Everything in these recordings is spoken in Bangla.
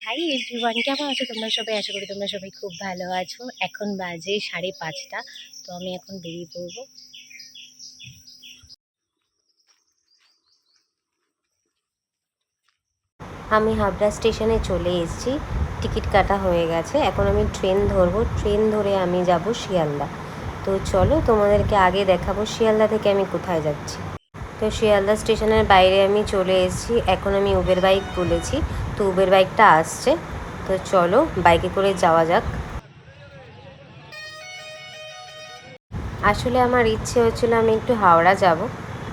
হাই এভরিওয়ান, কেমন আছো তোমরা সবাই? আশা করি তোমরা সবাই খুব ভালো আছো। এখন বাজে 5:30। তো আমি এখন বেরিয়ে পড়বো। আমি হাবড়া স্টেশনে চলে এসেছি, টিকিট কাটা হয়ে গেছে। এখন আমি ট্রেন ধরবো, ট্রেন ধরে আমি যাব শিয়ালদা। তো চলো তোমাদেরকে আগে দেখাবো শিয়ালদা থেকে আমি কোথায় যাচ্ছি। তো শিয়ালদা স্টেশনের বাইরে আমি চলে এসেছি। এখন আমি উবের বাইক বলেছি, তো উবের বাইকটা আসছে। তো চলো বাইকে করে যাওয়া যাক। আসলে আমার ইচ্ছে হচ্ছিলো আমি একটু হাওড়া যাব।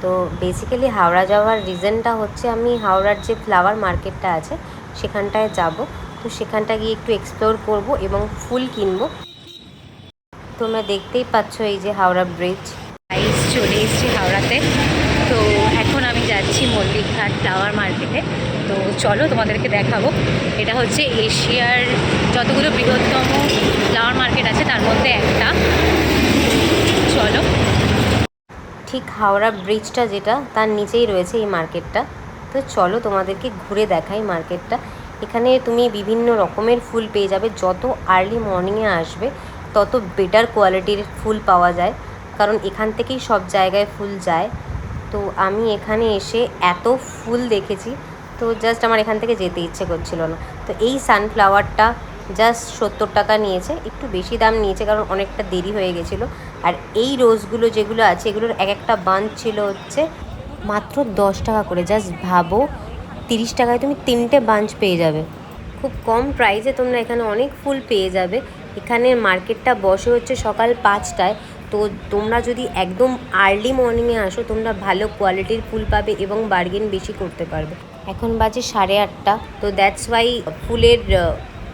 তো বেসিক্যালি হাওড়া যাওয়ার রিজনটা হচ্ছে আমি হাওড়ার যে ফ্লাওয়ার মার্কেটটা আছে সেখানটায় যাব। তো সেখানটা গিয়ে একটু এক্সপ্লোর করব এবং ফুল কিনবো। তোমরা দেখতেই পাচ্ছ এই যে হাওড়া ব্রিজ। গাইস, চলে এসেছি হাওড়াতে। তো এখন আমি যাচ্ছি মল্লিকঘাট ফ্লাওয়ার মার্কেটে। তো চলো তোমাদেরকে দেখাবো। এটা হচ্ছে এশিয়ার যতগুলো বৃহত্তম ফ্লাওয়ার মার্কেট আছে তার মধ্যে একটা। চলো, ঠিক হাওড়া ব্রিজটা যেটা তার নিচেই রয়েছে এই মার্কেটটা। তো চলো তোমাদেরকে ঘুরে দেখাই মার্কেটটা। এখানে তুমি বিভিন্ন রকমের ফুল পেয়ে যাবে। যত আর্লি মর্নিংয়ে আসবে তত বেটার কোয়ালিটির ফুল পাওয়া যায়, কারণ এখান থেকেই সব জায়গায় ফুল যায়। তো আমি এখানে এসে এত ফুল দেখেছি, তো জাস্ট আমার এখান থেকে যেতে ইচ্ছে করছিল না। তো এই সানফ্লাওয়ারটা জাস্ট 70 টাকা নিয়েছে, একটু বেশি দাম নিয়েছে কারণ অনেকটা দেরি হয়ে গেছিলো। আর এই রোজগুলো যেগুলো আছে এগুলোর এক একটা বাঞ্চ ছিল হচ্ছে মাত্র 10 টাকা করে। জাস্ট ভাবো, 30 টাকায় তুমি 3টে বাঞ্চ পেয়ে যাবে। খুব কম প্রাইসে তোমরা এখানে অনেক ফুল পেয়ে যাবে। এখানে মার্কেটটা বসে হচ্ছে সকাল 5টায়। তো তোমরা যদি একদম আর্লি মর্নিংয়ে আসো তোমরা ভালো কোয়ালিটির ফুল পাবে এবং বার্গেন বেশি করতে পারবে। এখন বাজে 8:30। তো দ্যাটস ওয়াই ফুলের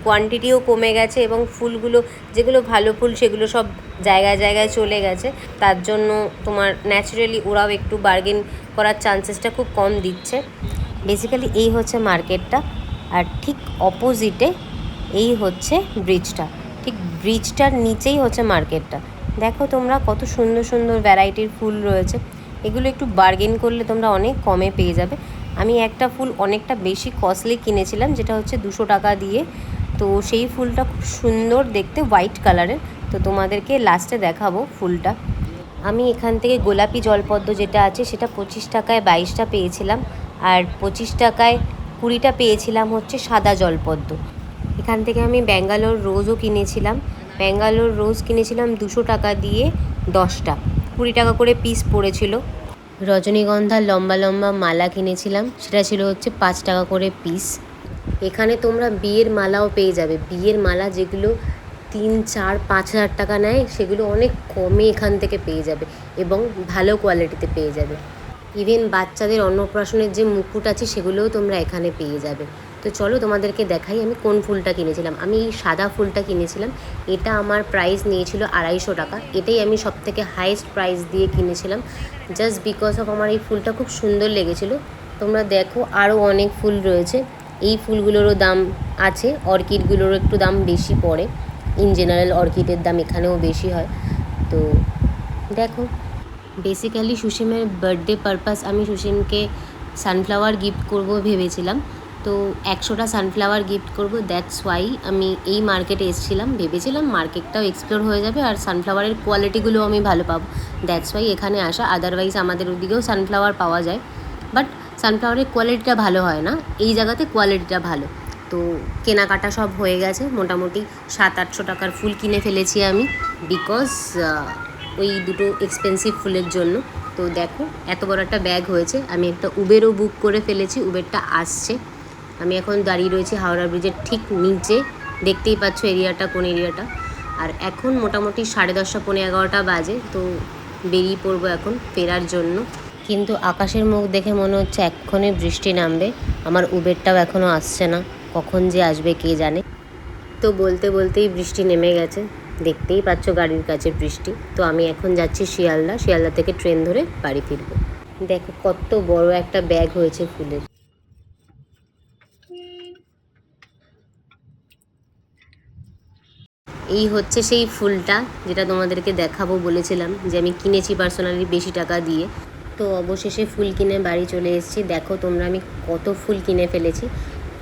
কোয়ান্টিটিও কমে গেছে এবং ফুলগুলো যেগুলো ভালো ফুল সেগুলো সব জায়গায় জায়গায় চলে গেছে। তার জন্য তোমার ন্যাচারালি ওরাও একটু বার্গেন করার চান্সেসটা খুব কম দিচ্ছে। বেসিক্যালি এই হচ্ছে মার্কেটটা, আর ঠিক অপোজিটে এই হচ্ছে ব্রিজটা। ঠিক ব্রিজটার নিচেই হচ্ছে মার্কেটটা। দেখো তোমরা কত সুন্দর সুন্দর ভ্যারাইটির ফুল রয়েছে। এগুলো একটু বার্গেন করলে তোমরা অনেক কমে পেয়ে যাবে। আমি একটা ফুল অনেকটা বেশি কস্টলি কিনেছিলাম, যেটা হচ্ছে 200 টাকা দিয়ে। তো সেই ফুলটা খুব সুন্দর দেখতে, হোয়াইট কালারের। তো তোমাদেরকে লাস্টে দেখাবো ফুলটা। আমি এখান থেকে গোলাপি জলপদ্ম যেটা আছে সেটা 25 টাকায় 22টা পেয়েছিলাম, আর 25 টাকায় 20টা পেয়েছিলাম হচ্ছে সাদা জলপদ্ম। এখান থেকে আমি ব্যাঙ্গালোর রোজও কিনেছিলাম। ব্যাঙ্গালোর রোজ কিনেছিলাম 200 টাকা দিয়ে 10টা, 20 টাকা করে পিস পড়েছিল। রজনীগন্ধার লম্বা লম্বা মালা কিনেছিলাম, সেটা ছিল হচ্ছে 5 টাকা করে পিস। এখানে তোমরা বিয়ের মালাও পেয়ে যাবে। বিয়ের মালা যেগুলো 3, 4, 5 হাজার টাকা নেয় সেগুলো অনেক কমে এখান থেকে পেয়ে যাবে এবং ভালো কোয়ালিটিতে পেয়ে যাবে। ইভেন বাচ্চাদের অন্নপ্রাশনের যে মুকুট আছে সেগুলোও তোমরা এখানে পেয়ে যাবে। তো চলো তোমাদেরকে দেখাই আমি কোন ফুলটা কিনেছিলাম। আমি এই সাদা ফুলটা কিনেছিলাম। এটা আমার প্রাইস নিয়েছিল 250 টাকা। এটাই আমি সবথেকে হাইয়েস্ট প্রাইস দিয়ে কিনেছিলাম, জাস্ট বিকজ অফ আমার এই ফুলটা খুব সুন্দর লেগেছিলো। তোমরা দেখো আরও অনেক ফুল রয়েছে। এই ফুলগুলোরও দাম আছে, অর্কিডগুলোরও একটু দাম বেশি পড়ে। ইন জেনারেল অর্কিডের দাম এখানেও বেশি হয়। তো দেখো, বেসিক্যালি সুসীমের বার্থডে পারপাস আমি সুসীমকে সানফ্লাওয়ার গিফট করব ভেবেছিলাম। তো 100টা সানফ্লাওয়ার গিফট করব, দ্যাটস ওয়াই আমি এই মার্কেটে এসেছিলাম। ভেবেছিলাম মার্কেটটাও এক্সপ্লোর হয়ে যাবে আর সানফ্লাওয়ারের কোয়ালিটিগুলো আমি ভালো পাবো, দ্যাটস ওয়াই এখানে আসা। আদারওয়াইজ আমাদের ওদিকেও সানফ্লাওয়ার পাওয়া যায়, বাট সানফ্লাওয়ারের কোয়ালিটিটা ভালো হয় না। এই জায়গাতে কোয়ালিটিটা ভালো। তো কেনাকাটা সব হয়ে গেছে, মোটামুটি 700-800 টাকার ফুল কিনে ফেলেছি আমি, বিকজ ওই দুটো এক্সপেন্সিভ ফুলের জন্য। তো দেখো এত বড় একটা ব্যাগ হয়েছে। আমি একটা উবেরও বুক করে ফেলেছি, উবেরটা আসছে। আমি এখন দাঁড়িয়ে রয়েছি হাওড়া ব্রিজের ঠিক নিচে। দেখতেই পাচ্ছ এরিয়াটা, কোন এরিয়াটা। আর এখন মোটামুটি 10:30, 11:15 বাজে। তো বেরিয়ে পড়বো এখন ফেরার জন্য। কিন্তু আকাশের মুখ দেখে মনে হচ্ছে এক্ষুনি বৃষ্টি নামবে। আমার উবেরটাও এখনও আসছে না, কখন যে আসবে কে জানে। তো বলতে বলতেই বৃষ্টি নেমে গেছে, দেখতেই পাচ্ছ গাড়ির কাছে বৃষ্টি। তো আমি এখন যাচ্ছি শিয়ালদা, শিয়ালদা থেকে ট্রেন ধরে বাড়ি ফিরবো। দেখো কত বড় একটা ব্যাগ হয়েছে ফুলের। এই হচ্ছে সেই ফুলটা যেটা তোমাদেরকে দেখাবো বলেছিলাম, যে আমি কিনেছি পার্সোনালি বেশি টাকা দিয়ে। তো অবশেষে ফুল কিনে বাড়ি চলে এসেছি। দেখো তোমরা আমি কত ফুল কিনে ফেলেছি।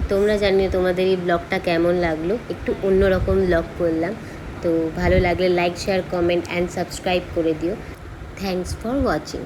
তোমরা জানিও তোমাদের এই ব্লগটা কেমন লাগলো। একটু অন্যরকম ব্লগ করলাম। তো ভালো লাগলে like share comment and subscribe করে দিও। Thanks for watching.